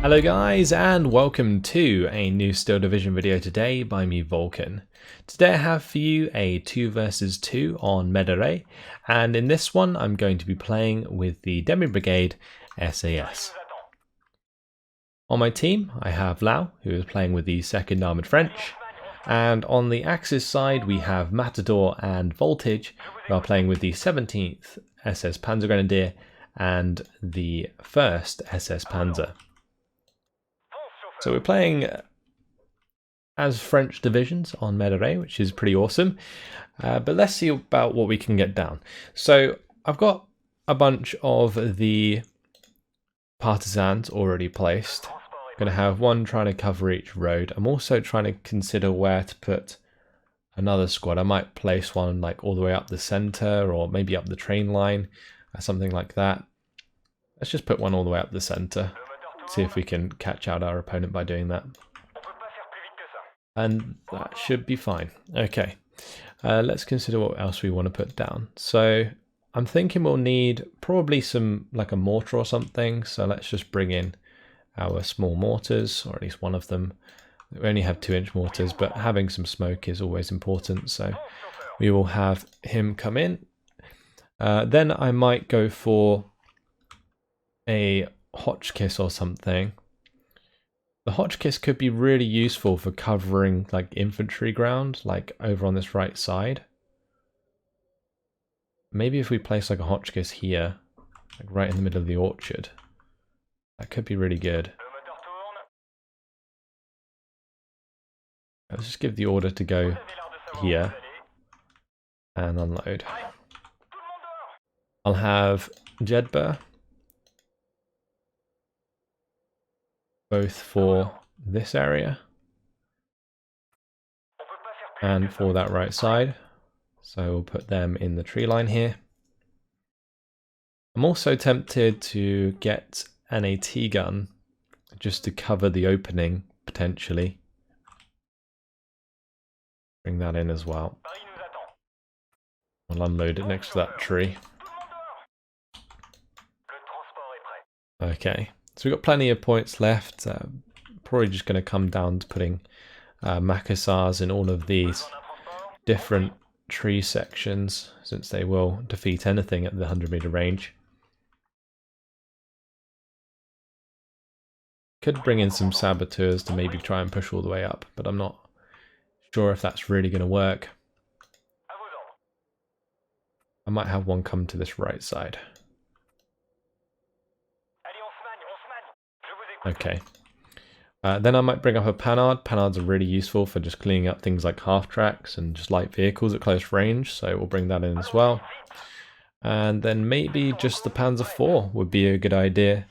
Hello guys, and welcome to a new Steel Division video today by me, Vulcan. Today I have for you a 2 versus 2 on Merderet, and in this one I'm going to be playing with the Demi-Brigade SAS. On my team I have Lau, who is playing with the 2nd Armoured French, and on the Axis side we have Matador and Voltage, who are playing with the 17th SS Panzer Grenadier and the 1st SS Panzer. So we're playing as French divisions on Merderet, which is pretty awesome. But let's see about what we can get down. So I've got a bunch of the partisans already placed. I'm going to have one trying to cover each road. I'm also trying to consider where to put another squad. I might place one like all the way up the center, or maybe up the train line, something like that. Let's just put one all the way up the center. See if we can catch out our opponent by doing that. And that should be fine. Okay, let's consider what else we want to put down. So I'm thinking we'll need probably some, like a mortar or something. So let's just bring in our small mortars, or at least one of them. We only have 2-inch mortars, but having some smoke is always important. So we will have him come in. Then I might go for a Hotchkiss or something. The Hotchkiss could be really useful for covering like infantry ground, like over on this right side. Maybe if we place like a Hotchkiss here, like right in the middle of the orchard, that could be really good. Let's just give the order to go here and unload. I'll have Jedburgh both for this area and for that right side. So we'll put them in the tree line here. I'm also tempted to get an AT gun just to cover the opening potentially. Bring that in as well. I'll unload it next to that tree. Okay. So we've got plenty of points left. Probably just going to come down to putting Macassars in all of these different tree sections, since they will defeat anything at the 100-meter range. Could bring in some saboteurs to maybe try and push all the way up, but I'm not sure if that's really going to work. I might have one come to this right side. Okay. Then I might bring up a Panhard. Panhards are really useful for just cleaning up things like half-tracks and just light vehicles at close range, so we'll bring that in as well. And then maybe just the Panzer IV would be a good idea.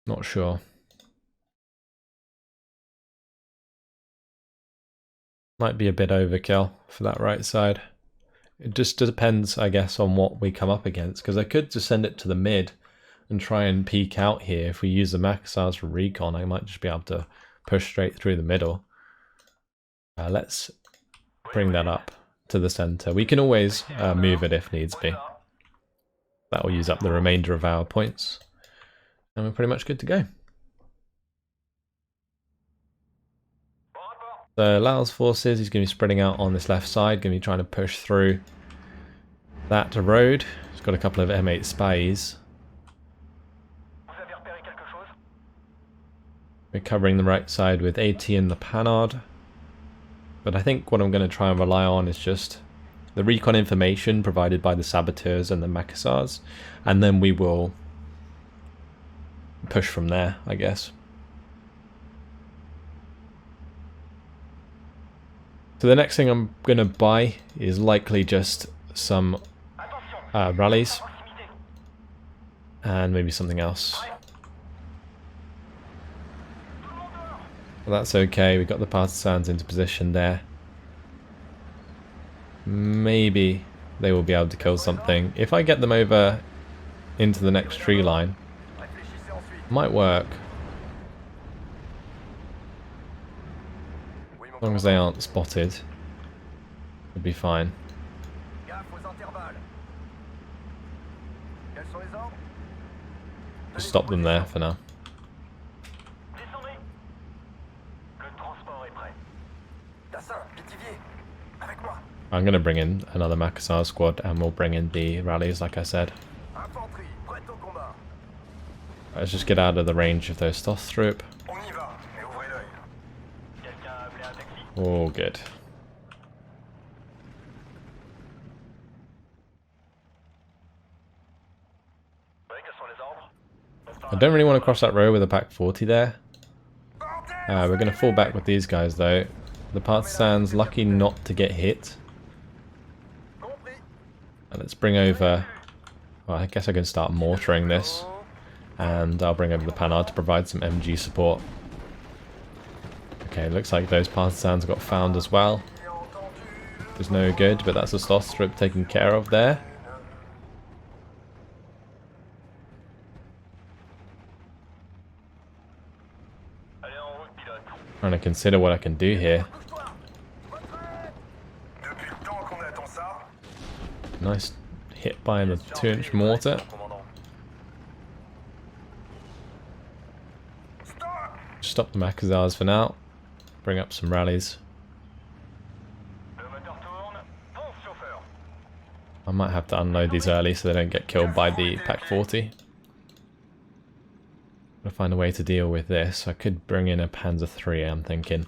Not sure. Might be a bit overkill for that right side. It just depends, I guess, on what we come up against, because I could just send it to the mid and try and peek out here. If we use the Macassars for recon, I might just be able to push straight through the middle. Let's bring that up to the center. We can always move it if needs be. That will use up the remainder of our points. And we're pretty much good to go. So Lau's forces, he's going to be spreading out on this left side, going to be trying to push through that road. He's got a couple of M8 spies. We're covering the right side with AT and the Panhard. But I think what I'm going to try and rely on is just the recon information provided by the saboteurs and the Macassars. And then we will push from there, I guess. So the next thing I'm going to buy is likely just some rallies and maybe something else. But that's okay, we got the partisans into position there. Maybe they will be able to kill something. If I get them over into the next tree line, might work. As long as they aren't spotted, it'll be fine. Just stop them there for now. I'm going to bring in another Macassar squad and we'll bring in the rallies like I said. Let's just get out of the range of those Stothrup. Oh, good. I don't really want to cross that road with a pack 40 there. We're going to fall back with these guys though. The Partisans lucky not to get hit. And let's bring over... Well, I guess I can start mortaring this. And I'll bring over the Panhard to provide some MG support. Okay, looks like those Partisans got found as well. It's no good, but that's a Stothrup taken care of there. Trying to consider what I can do here. Nice hit by the 2-inch mortar. Stop the Macassars for now. Bring up some rallies. I might have to unload these early so they don't get killed by the pack 40. I'll find a way to deal with this. I could bring in a Panzer III, I'm thinking.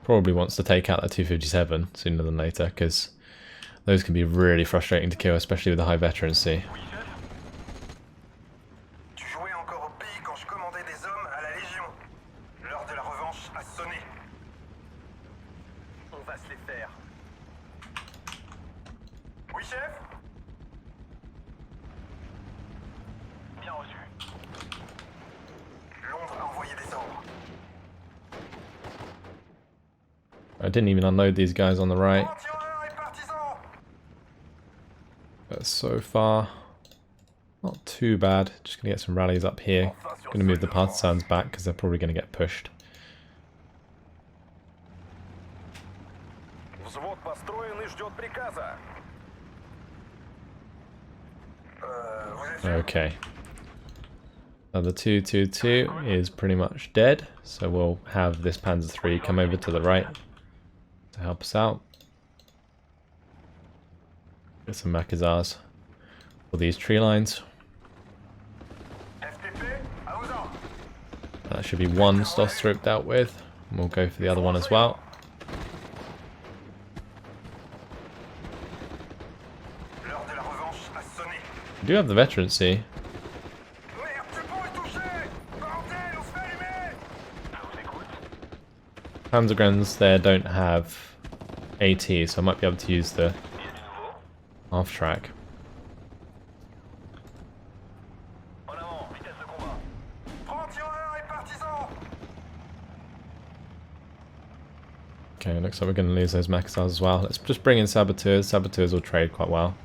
Probably wants to take out that 257 sooner than later, because those can be really frustrating to kill, especially with the high veterancy. I didn't even unload these guys on the right. But so far, not too bad. Just gonna get some rallies up here. Gonna move the Partisans back because they're probably gonna get pushed. Okay. Now the 222 is pretty much dead, so we'll have this Panzer III come over to the right to help us out. Get some Macassars for these tree lines. That should be one Stothrup dealt with, and we'll go for the other one as well. We do have the veterancy. Panzergrens there don't have AT, so I might be able to use the half track. Okay, looks like we're going to lose those Macassars as well. Let's just bring in Saboteurs. Saboteurs will trade quite well.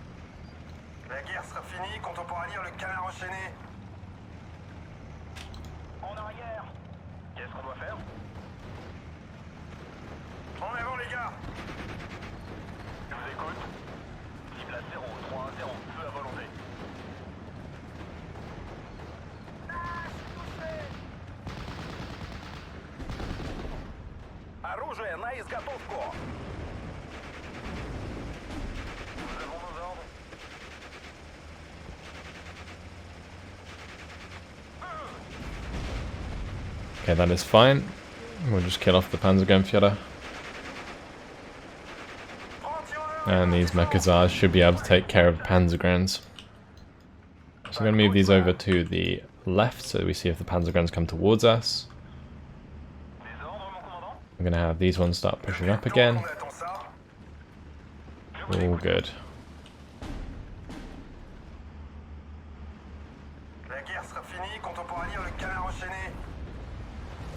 Okay, that is fine. We'll just kill off the Panzergrenfjäger. And these Macassars should be able to take care of the Panzergrens. So I'm going to move these over to the left so that we see if the Panzergrens come towards us. I'm going to have these ones start pushing up again. All good.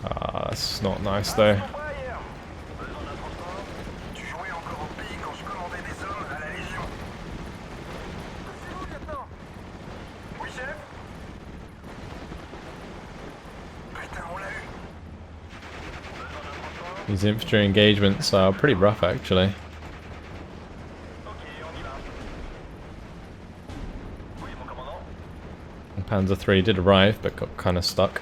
Ah, that's not nice though. These infantry engagements are pretty rough actually. Panzer III did arrive, but got kind of stuck.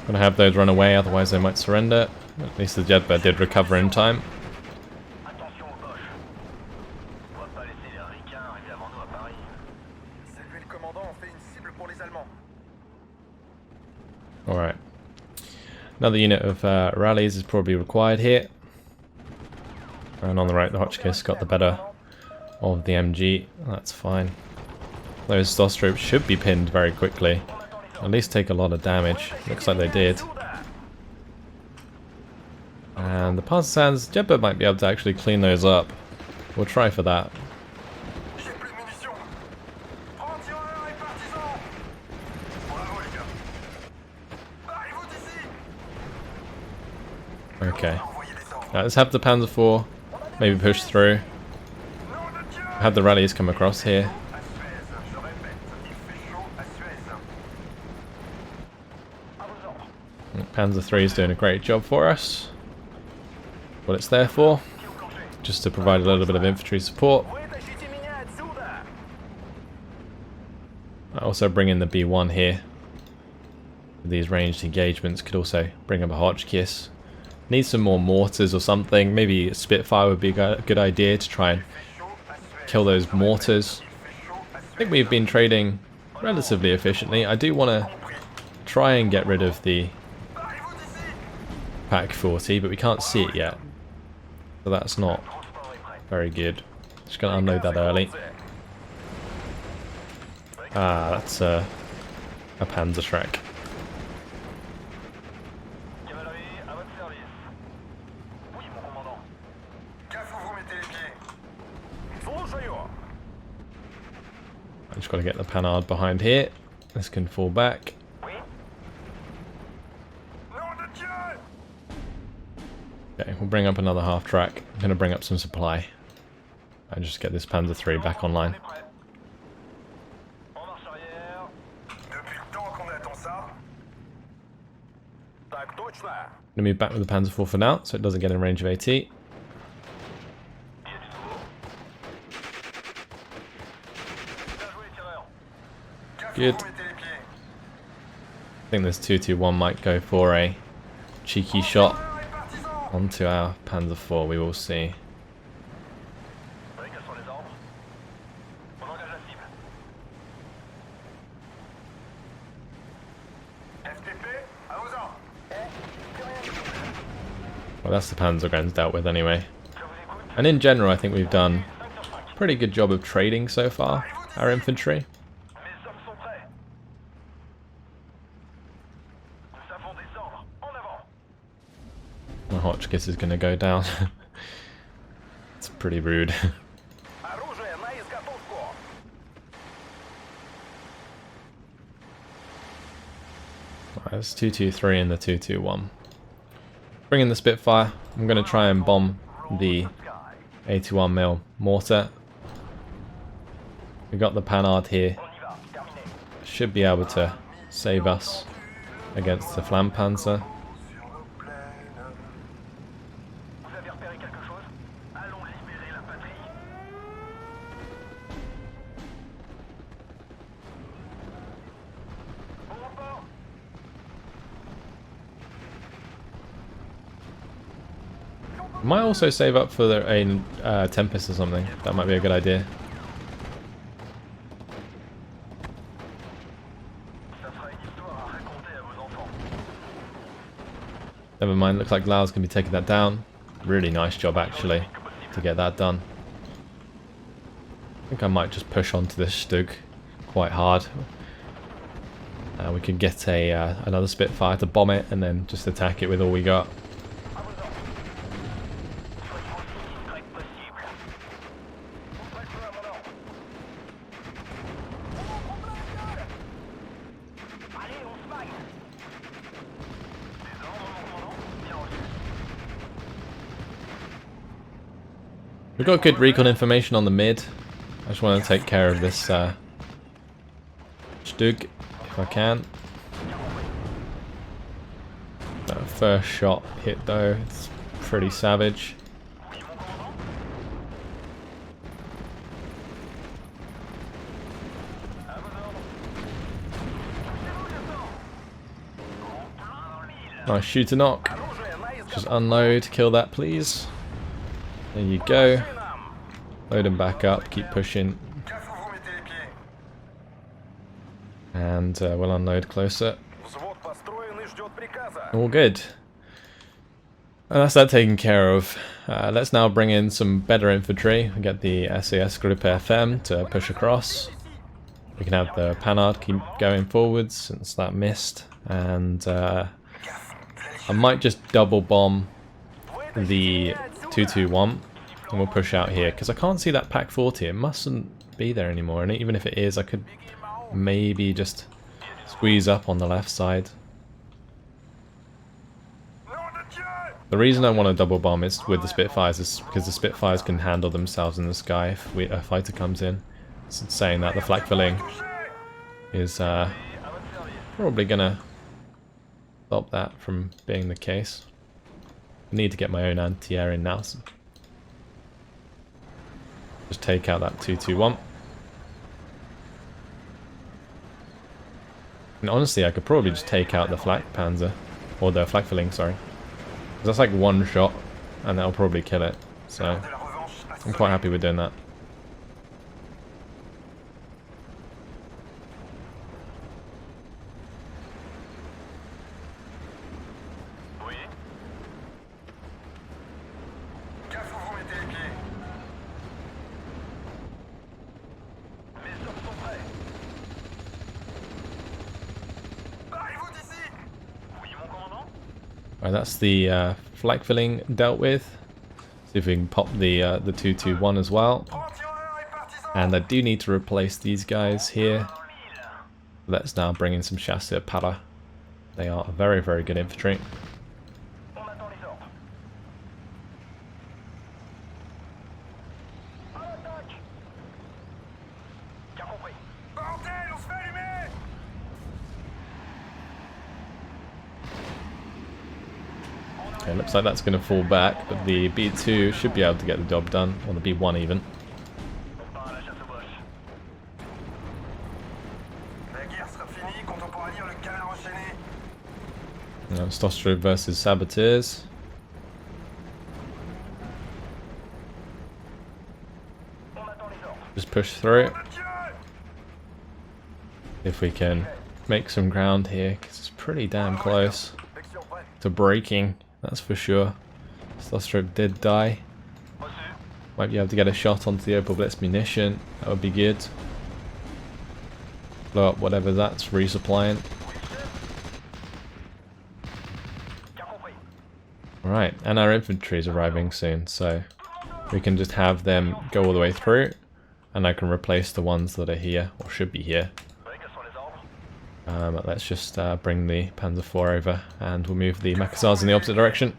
Gonna have those run away, otherwise they might surrender. At least the Jedburgh did recover in time. Alright. Another unit of rallies is probably required here. And on the right, the Hotchkiss got the better of the MG. That's fine. Those Stoss troops should be pinned very quickly. At least take a lot of damage. Looks like they did. And the Partisans, Jedburgh might be able to actually clean those up. We'll try for that. Okay. Let's have the Panzer IV maybe push through. Have the rallies come across here. Panzer III is doing a great job for us. What it's there for, just to provide a little bit of infantry support. I also bring in the B1 here. These ranged engagements could also bring up a Hotchkiss. Need some more mortars or something. Maybe a Spitfire would be a good idea to try and kill those mortars. I think we've been trading relatively efficiently. I do want to try and get rid of the Pack 40, but we can't see it yet. So that's not very good. Just going to unload that early. Ah, that's a Panzerschreck. I just got to get the Panhard behind here. This can fall back. Okay, we'll bring up another half track. I'm going to bring up some supply. And just get this Panzer III back online. I'm going to move back with the Panzer IV for now, so it doesn't get in range of AT. Good. I think this 221 might go for a cheeky shot onto our Panzer IV, we will see. Well, that's the Panzergrenz dealt with anyway. And in general, I think we've done a pretty good job of trading so far, our infantry. The Hotchkiss is going to go down. It's pretty rude. It's 223 and the 221. Bring in the Spitfire. I'm going to try and bomb the 81mm mortar. We got the Panhard here. Should be able to save us against the Flammpanzer. Might also save up for a Tempest or something. That might be a good idea. Never mind, looks like Lau's going to be taking that down. Really nice job actually to get that done. I think I might just push onto this Stug quite hard. We could get another Spitfire to bomb it and then just attack it with all we got. We've got good recon information on the mid. I just want to take care of this Stug if I can. first shot hit though. It's pretty savage. Nice shoot to knock. Just unload, kill that please. There you go. Load him back up, keep pushing. And we'll unload closer. All good. And that's that taken care of. Let's now bring in some better infantry and get the SAS Group FM to push across. We can have the Panhard keep going forwards since that missed. And I might just double bomb the 221 and we'll push out here because I can't see that Pack 40. It mustn't be there anymore, and even if it is, I could maybe just squeeze up on the left side. The reason I want to double bomb is with the Spitfires is because the Spitfires can handle themselves in the sky if a fighter comes in. So saying that, the flak filling is probably gonna stop that from being the case. I need to get my own anti-air in now. So just take out that 221. And honestly, I could probably just take out the flak panzer, or the flak filling, sorry. That's like one shot, and that'll probably kill it. So I'm quite happy with doing that. Right, that's the flak filling dealt with. See if we can pop the 221 as well. And I do need to replace these guys here. Let's now bring in some Chasseur Para. They are very, very good infantry. Okay, looks like that's going to fall back, but the B2 should be able to get the job done, or the B1 even. Stostrup versus Saboteurs. Just push through. If we can make some ground here, because it's pretty damn close to breaking. That's for sure. Stostrup did die. Might be able to get a shot onto the Opel Blitz munition. That would be good. Blow up whatever that's resupplying. Alright, and our infantry is arriving soon, so we can just have them go all the way through, and I can replace the ones that are here, or should be here. Let's just bring the Panzer IV over, and we'll move the Macassars in the opposite direction.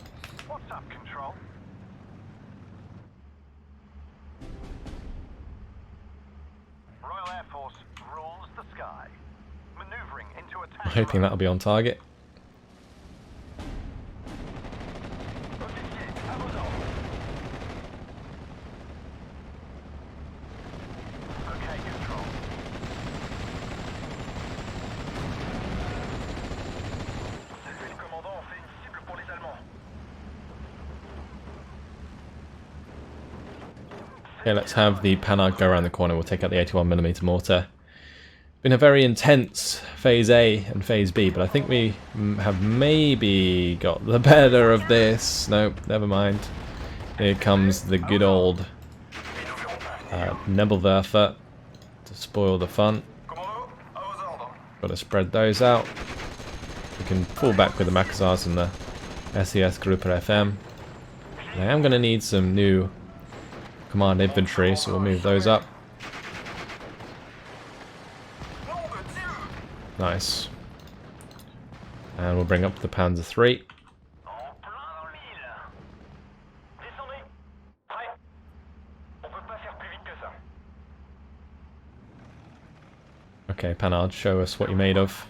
I'm hoping that'll be on target. Okay, let's have the Panhard go around the corner. We'll take out the 81mm mortar. Been a very intense Phase A and Phase B, but I think we have maybe got the better of this. Nope, never mind. Here comes the good old Nebelwerfer to spoil the fun. Got to spread those out. We can pull back with the Macassars and the SAS Gruppe FM. I am going to need some new command infantry, so we'll move those up. Nice. And we'll bring up the Panzer III. Okay, Panhard, show us what you're made of.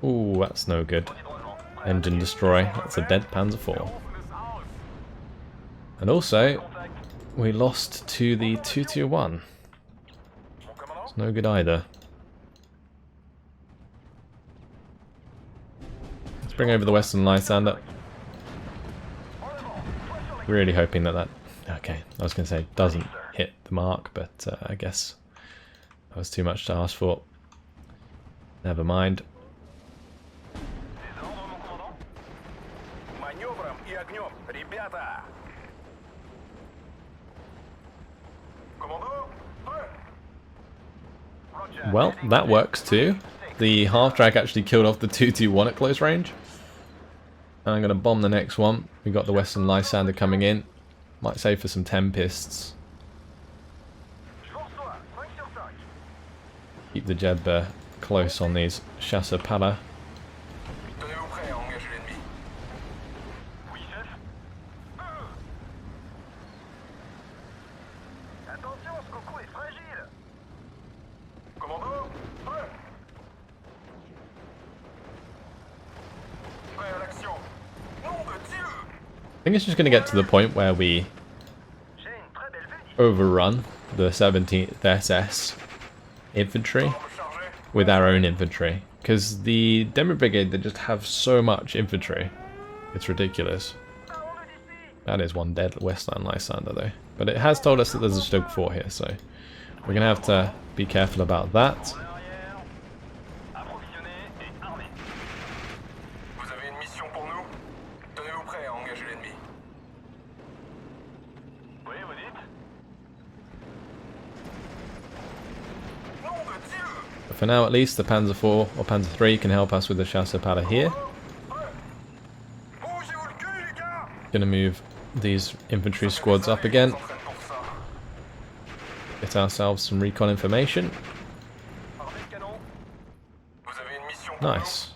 Ooh, that's no good. Engine destroy. That's a dead Panzer IV. And also, we lost to the 221. It's no good either. Let's bring over the Western Lysander. Really hoping that okay, I was going to say doesn't hit the mark, but I guess that was too much to ask for. Never mind. Well, that works too. The half-track actually killed off the 221 at close range. And I'm going to bomb the next one. We got the Western Lysander coming in. Might save for some Tempests. Keep the Jedburgh close on these Chasseurs-Pala. I think it's just going to get to the point where we overrun the 17th SS infantry with our own infantry. Because the Demi-Brigade, they just have so much infantry. It's ridiculous. That is one dead Western Lysander though. But it has told us that there's a Stug 4 here, so we're going to have to be careful about that. For now, at least, the Panzer IV or Panzer III can help us with the Chasseurs-Pala here. Gonna move these infantry squads up again. Get ourselves some recon information. Nice.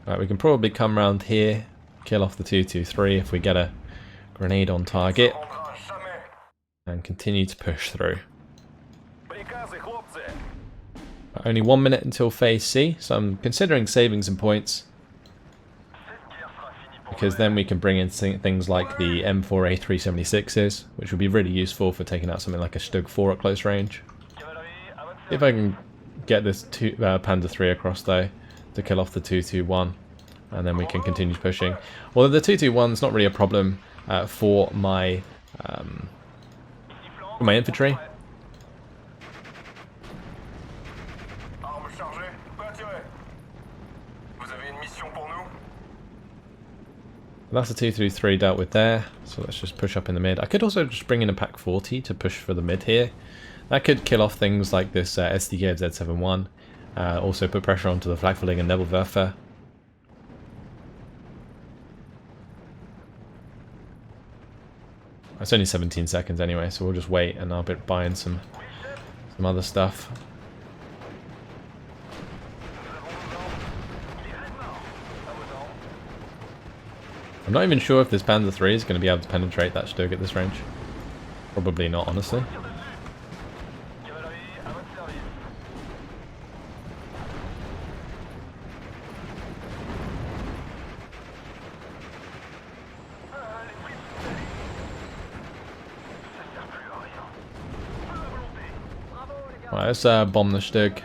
Right, we can probably come around here, kill off the 223 if we get a grenade on target, and continue to push through. Only 1 minute until phase C, so I'm considering saving some points, because then we can bring in things like the M4A376s, which would be really useful for taking out something like a Stug 4 at close range. If I can get this Panzer III across though, to kill off the 221, and then we can continue pushing. Although the 221's not really a problem for my infantry. That's the 233 dealt with there, so let's just push up in the mid. I could also just bring in a Pack 40 to push for the mid here. That could kill off things like this SDK of Z71. Also put pressure onto the Flakverling and Nebelwerfer. It's only 17 seconds anyway, so we'll just wait and I'll be buying some other stuff. I'm not even sure if this Panzer III is going to be able to penetrate that Stug at this range. Probably not, honestly. Right, let's bomb the Stug.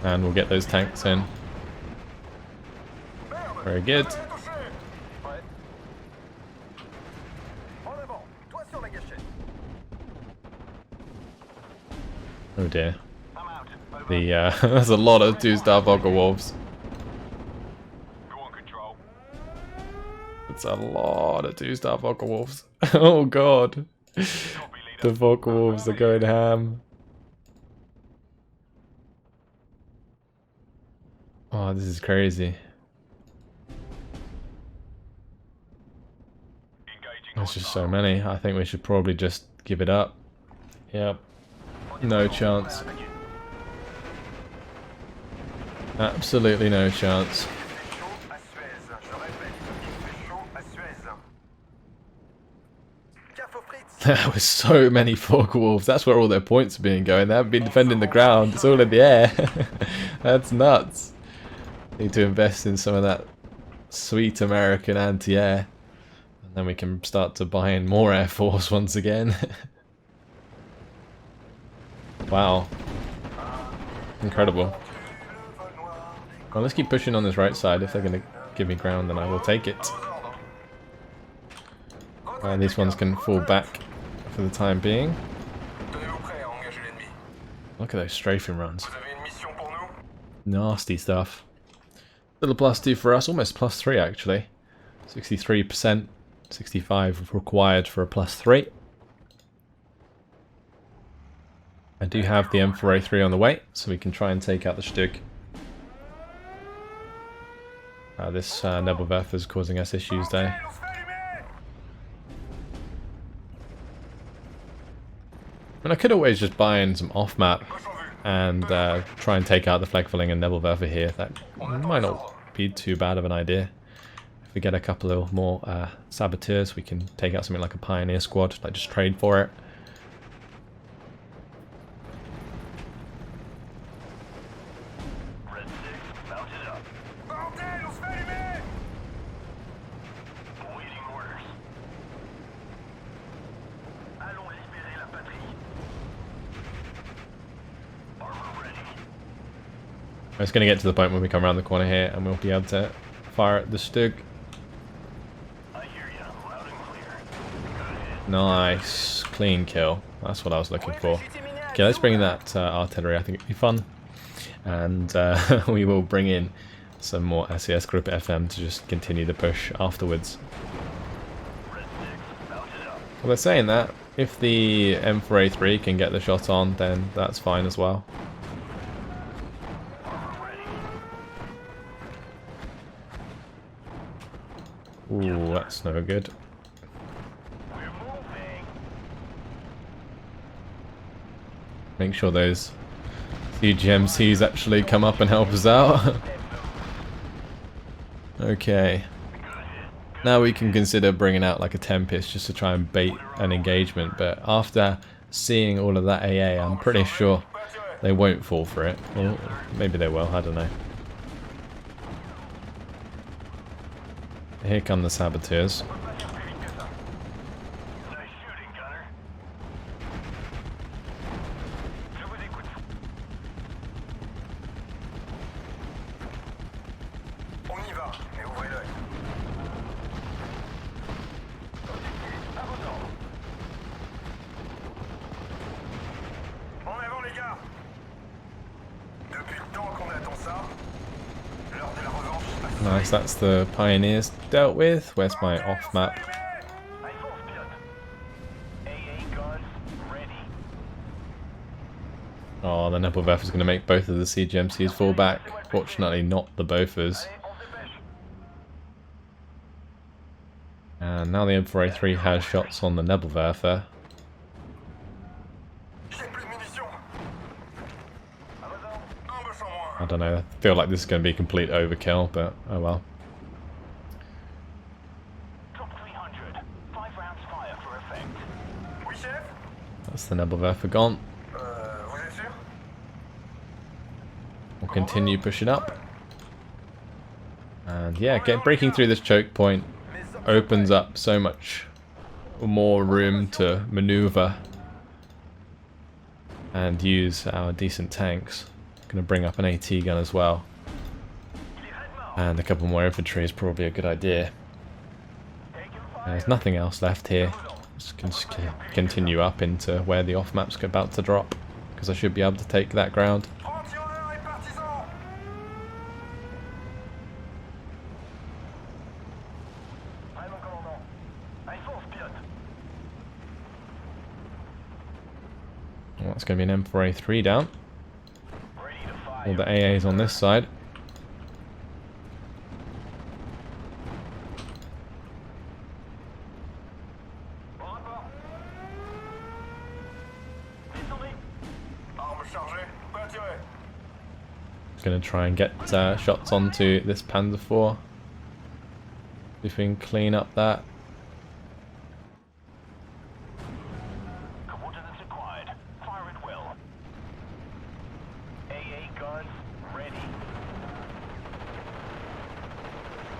And we'll get those tanks in. Very good. Oh dear. There's a lot of 2-star Volker Wolves. It's a lot of 2-star Volker Wolves. Oh god. The Volker Wolves are going ham. Oh, this is crazy. There's just so many. I think we should probably just give it up. Yep. No chance. Absolutely no chance. There were so many Focke Wolves. That's where all their points are being going. They haven't been defending the ground. It's all in the air. That's nuts. Need to invest in some of that sweet American anti-air. And then we can start to buy in more Air Force once again. Wow. Incredible. Well, let's keep pushing on this right side. If they're going to give me ground, then I will take it. These ones can fall back for the time being. Look at those strafing runs. Nasty stuff. Little +2 for us, almost +3 actually. 63%, 65 required for a +3. I do have the M4A3 on the way, so we can try and take out the Stug. This Nebelwerfer is causing us issues though. I could always just buy in some off-map and try and take out the Flekveling and Nebelwerfer here. That might not be too bad of an idea. If we get a couple of more saboteurs, we can take out something like a Pioneer squad, like just trade for it. It's going to get to the point when we come around the corner here and we'll be able to fire at the Stug. Nice. Clean kill. That's what I was looking for. Okay, let's bring in that artillery. I think it'd be fun. And we will bring in some more SES Group FM to just continue the push afterwards. Well, they're saying that if the M4A3 can get the shot on, then that's fine as well. Ooh, that's no good. Make sure those CGMCs actually come up and help us out. Okay. Now we can consider bringing out like a Tempest just to try and bait an engagement, but after seeing all of that AA, I'm pretty sure they won't fall for it. Or maybe they will, I don't know. Here come the saboteurs. Nice, that's the Pioneers dealt with. Where's my off map? Oh, the Nebelwerfer is going to make both of the CGMCs fall back. Fortunately, not the Bofors. And now the M4A3 has shots on the Nebelwerfer. I don't know, I feel like this is going to be complete overkill, but oh well. That's the Nebelwerfer gone. We'll continue pushing up. And yeah, breaking through this choke point opens up so much more room to maneuver and use our decent tanks. Going to bring up an AT gun as well, and a couple more infantry is probably a good idea. There's nothing else left here. Just continue up into where the off map's about to drop, because I should be able to take that ground. Well, that's going to be an M4A3 down. All the AAs on this side. Just going to try and get shots onto this Panzer IV. If we can clean up that.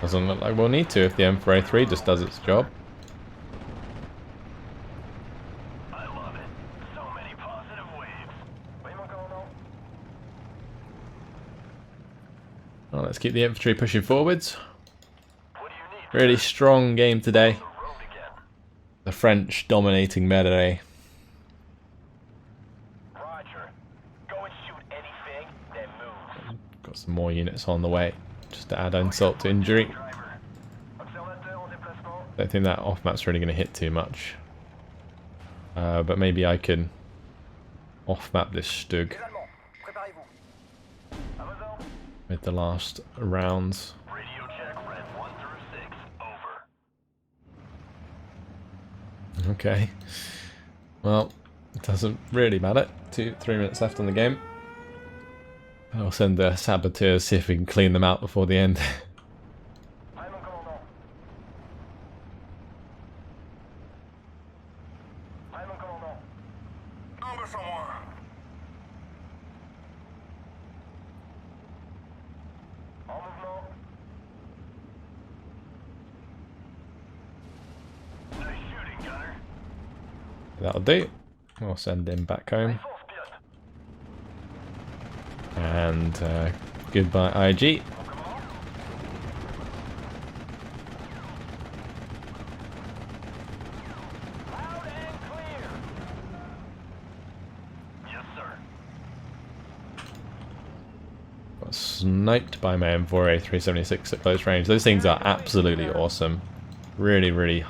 Doesn't look like we'll need to if the M4A3 just does its job. Well, let's keep the infantry pushing forwards. Really strong game today. The French dominating Merderet. Got some more units on the way, just to add insult to injury. Don't think that off-map's really going to hit too much. But maybe I can off-map this Stug with the last rounds. Okay. Well, it doesn't really matter. 2-3 minutes left on the game. I'll send the saboteurs, see if we can clean them out before the end. That'll do. We'll send him back home. And goodbye, IG. Got sniped by my M4A 376 at close range. Those things are absolutely awesome. Really, really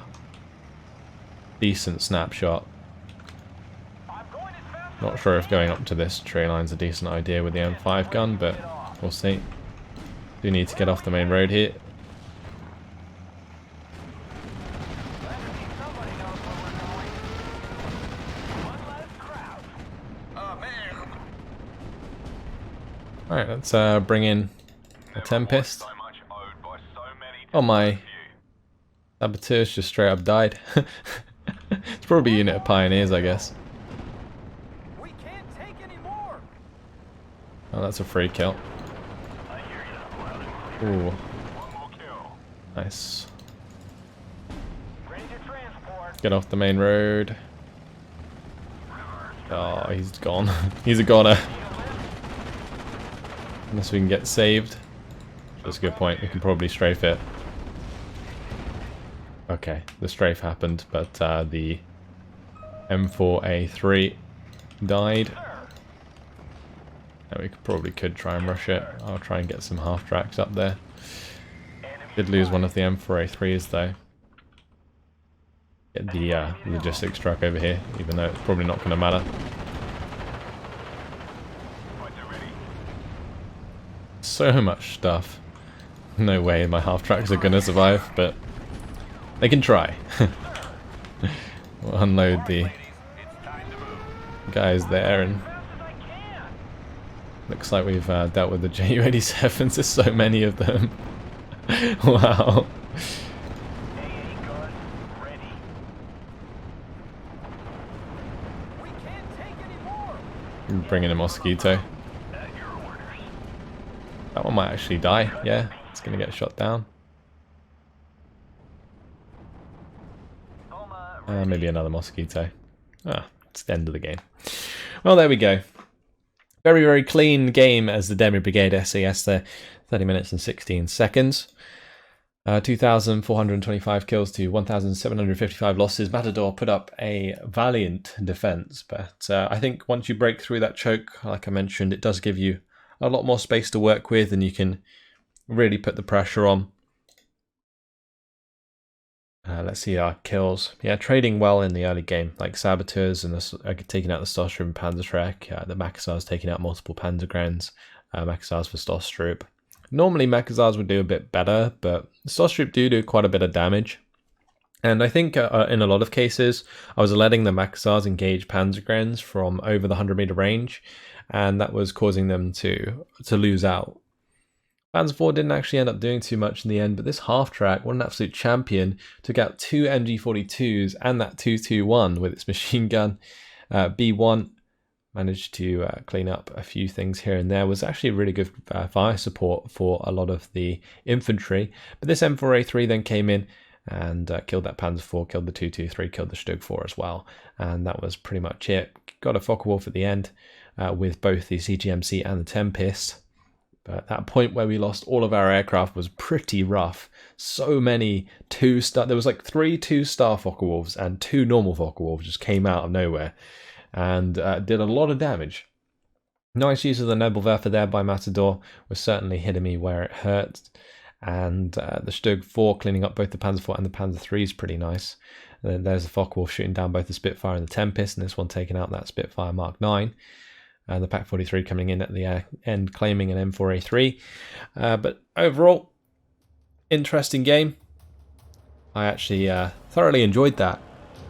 decent snapshot. Not sure if going up to this tree line's a decent idea with the M5 gun, but we'll see. Do need to get off the main road here. Alright, let's bring in a Tempest. Oh, my saboteurs just straight up died. It's probably a unit of Pioneers, I guess. Oh, that's a free kill. Ooh. Nice. Get off the main road. Oh, he's gone. He's a goner. Unless we can get saved. That's a good point. We can probably strafe it. Okay, the strafe happened, but the M4A3 died. And we probably could try and rush it. I'll try and get some half tracks up there. Did lose one of the M4A3s though. Get the logistics truck over here, even though it's probably not going to matter. So much stuff. No way my half tracks are going to survive, but they can try. We'll unload the guys there, and looks like we've dealt with the Ju-87s. There's so many of them. Wow. Bring in a Mosquito. That one might actually die. Yeah, it's going to get shot down. Maybe another Mosquito. Ah, it's the end of the game. Well, there we go. Very, very clean game as the Demi-Brigade SAS there. 30 minutes and 16 seconds. 2,425 kills to 1,755 losses. Matador put up a valiant defense, but I think once you break through that choke, like I mentioned, it does give you a lot more space to work with, and you can really put the pressure on. Let's see our kills. Yeah, trading well in the early game, like Saboteurs and taking out the Stossrup and Panzerschreck. The Makazars taking out multiple Panzergrens. Makazars for Stossrup. Normally Makazars would do a bit better, but Stossrup do quite a bit of damage. And I think in a lot of cases, I was letting the Makazars engage Panzergrens from over the 100-meter range, and that was causing them to lose out. Panzer IV didn't actually end up doing too much in the end, but this half-track, what an absolute champion, took out 2 MG42s and that 221 with its machine gun. B1 managed to clean up a few things here and there. Was actually really good fire support for a lot of the infantry. But this M4A3 then came in and killed that Panzer IV, killed the 223, killed the Stug 4 as well. And that was pretty much it. Got a Focke-Wulf at the end with both the CGMC and the Tempest. But at that point where we lost all of our aircraft was pretty rough. So many 2-star, there was like 3 2-star Focke-Wulfs and 2 normal Focke-Wulfs just came out of nowhere and did a lot of damage. Nice use of the Nebelwerfer there by Matador was certainly hitting me where it hurt. And the Stug 4 cleaning up both the Panzer IV and the Panzer III is pretty nice. And then there's the Focke-Wulf shooting down both the Spitfire and the Tempest, and this one taking out that Spitfire Mark 9. And the PaK-43 coming in at the end claiming an M4A3. But overall, interesting game. I actually thoroughly enjoyed that.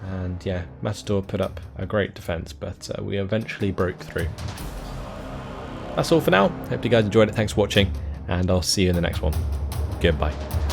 And yeah, Matador put up a great defense, but we eventually broke through. That's all for now. Hope you guys enjoyed it. Thanks for watching, and I'll see you in the next one. Goodbye.